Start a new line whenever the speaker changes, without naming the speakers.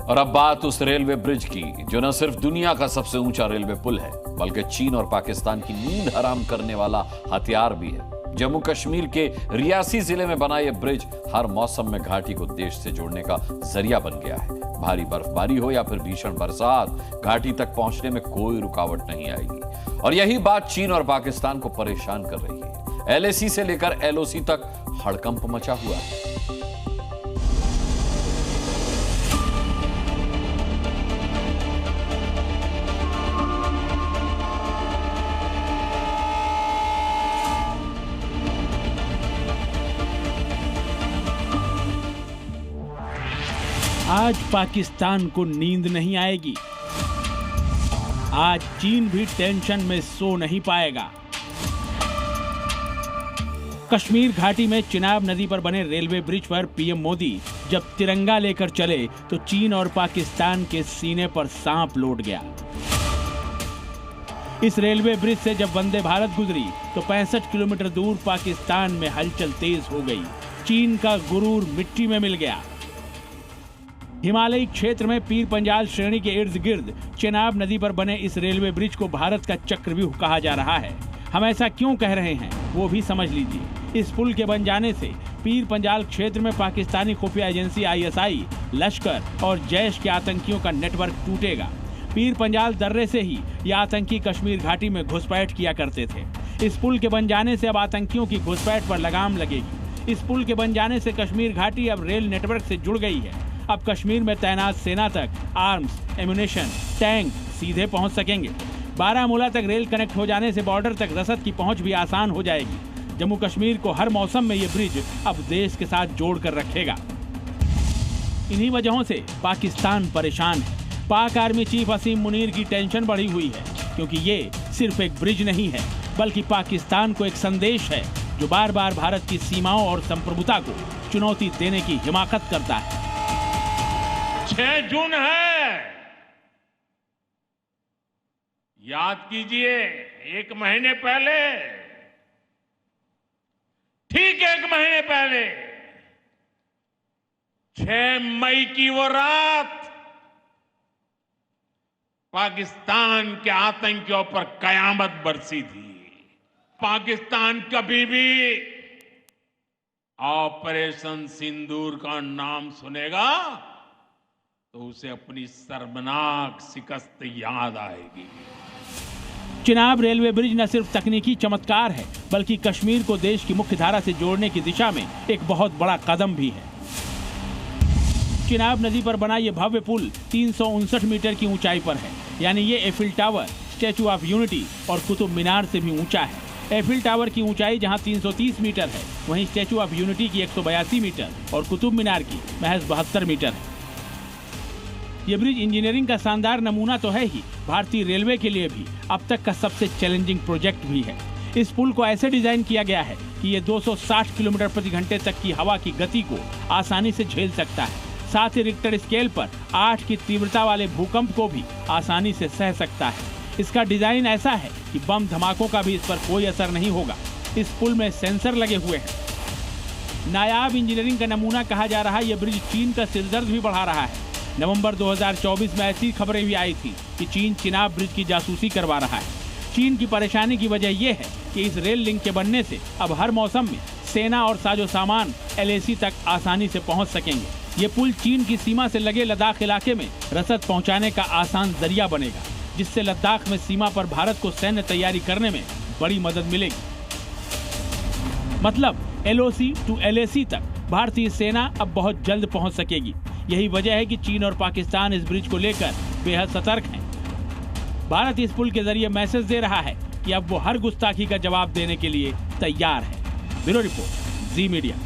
और अब बात उस रेलवे ब्रिज की जो न सिर्फ दुनिया का सबसे ऊंचा रेलवे पुल है बल्कि चीन और पाकिस्तान की नींद हराम करने वाला हथियार भी है। जम्मू कश्मीर के रियासी जिले में बना यह ब्रिज हर मौसम में घाटी को देश से जोड़ने का जरिया बन गया है। भारी बर्फबारी हो या फिर भीषण बरसात, घाटी तक पहुंचने में कोई रुकावट नहीं आएगी। और यही बात चीन और पाकिस्तान को परेशान कर रही है। एलएसी से लेकर एलओसी तक हड़कंप मचा हुआ है।
आज पाकिस्तान को नींद नहीं आएगी। आज चीन भी टेंशन में सो नहीं पाएगा। कश्मीर घाटी में चिनाब नदी पर बने रेलवे ब्रिज पर पीएम मोदी जब तिरंगा लेकर चले तो चीन और पाकिस्तान के सीने पर सांप लौट गया। इस रेलवे ब्रिज से जब वंदे भारत गुजरी तो 65 किलोमीटर दूर पाकिस्तान में हलचल तेज हो गई। चीन का गुरूर मिट्टी में मिल गया। हिमालयी क्षेत्र में पीर पंजाल श्रेणी के इर्द गिर्द चिनाब नदी पर बने इस रेलवे ब्रिज को भारत का चक्रव्यूह कहा जा रहा है। हम ऐसा क्यों कह रहे हैं वो भी समझ लीजिए। इस पुल के बन जाने से पीर पंजाल क्षेत्र में पाकिस्तानी खुफिया एजेंसी आईएसआई, लश्कर और जैश के आतंकियों का नेटवर्क टूटेगा। पीर पंजाल दर्रे से ही ये आतंकी कश्मीर घाटी में घुसपैठ किया करते थे। इस पुल के बन जाने से अब आतंकियों की घुसपैठ पर लगाम लगेगी। इस पुल के बन जाने से कश्मीर घाटी अब रेल नेटवर्क से जुड़ गई है। अब कश्मीर में तैनात सेना तक आर्म्स, एम्यूनेशन, टैंक सीधे पहुंच सकेंगे। बारामूला तक रेल कनेक्ट हो जाने से बॉर्डर तक रसद की पहुंच भी आसान हो जाएगी। जम्मू कश्मीर को हर मौसम में ये ब्रिज अब देश के साथ जोड़ कर रखेगा। इन्हीं वजहों से पाकिस्तान परेशान है। पाक आर्मी चीफ असीम मुनीर की टेंशन बढ़ी हुई है क्योंकि ये सिर्फ एक ब्रिज नहीं है बल्कि पाकिस्तान को एक संदेश है जो बार बार भारत की सीमाओं और संप्रभुता को चुनौती देने की हिमाकत करता है।
6 जून है, याद कीजिए। 1 महीने पहले, ठीक 1 महीने पहले 6 मई की वो रात पाकिस्तान के आतंकियों पर कयामत बरसी थी। पाकिस्तान कभी भी ऑपरेशन सिंदूर का नाम सुनेगा तो उसे अपनी शर्मनाक शिकस्त याद आएगी।
चिनाब रेलवे ब्रिज न सिर्फ तकनीकी चमत्कार है बल्कि कश्मीर को देश की मुख्य धारा से जोड़ने की दिशा में एक बहुत बड़ा कदम भी है। चिनाब नदी पर बना ये भव्य पुल 359 मीटर की ऊंचाई पर है, यानी ये Eiffel tower, statue of unity और कुतुब मीनार से भी ऊंचा है। एफिल टावर की ऊंचाई जहां 330 मीटर है, वहीं स्टैचू ऑफ यूनिटी की 182 मीटर और कुतुब मीनार की महज 72 मीटर है। ये ब्रिज इंजीनियरिंग का शानदार नमूना तो है ही, भारतीय रेलवे के लिए भी अब तक का सबसे चैलेंजिंग प्रोजेक्ट भी है। इस पुल को ऐसे डिजाइन किया गया है कि ये 260 किलोमीटर प्रति घंटे तक की हवा की गति को आसानी से झेल सकता है। साथ ही रिक्टर स्केल पर 8 की तीव्रता वाले भूकंप को भी आसानी से सह सकता है। इसका डिजाइन ऐसा है कि बम धमाकों का भी इस पर कोई असर नहीं होगा। इस पुल में सेंसर लगे हुए हैं। नायाब इंजीनियरिंग का नमूना कहा जा रहा है ये ब्रिज चीन का सिरदर्द भी बढ़ा रहा है। नवंबर 2024 में ऐसी खबरें भी आई थी कि चीन चिनाब ब्रिज की जासूसी करवा रहा है। चीन की परेशानी की वजह यह है कि इस रेल लिंक के बनने से अब हर मौसम में सेना और साजो सामान एलएसी तक आसानी से पहुंच सकेंगे। ये पुल चीन की सीमा से लगे लद्दाख इलाके में रसद पहुंचाने का आसान जरिया बनेगा, जिससे लद्दाख में सीमा पर भारत को सैन्य तैयारी करने में बड़ी मदद मिलेगी। मतलब एलओसी टू एलएसी तक भारतीय सेना अब बहुत जल्द पहुंच सकेगी। यही वजह है कि चीन और पाकिस्तान इस ब्रिज को लेकर बेहद सतर्क हैं। भारत इस पुल के जरिए मैसेज दे रहा है कि अब वो हर गुस्ताखी का जवाब देने के लिए तैयार है। ब्यूरो रिपोर्ट, जी मीडिया।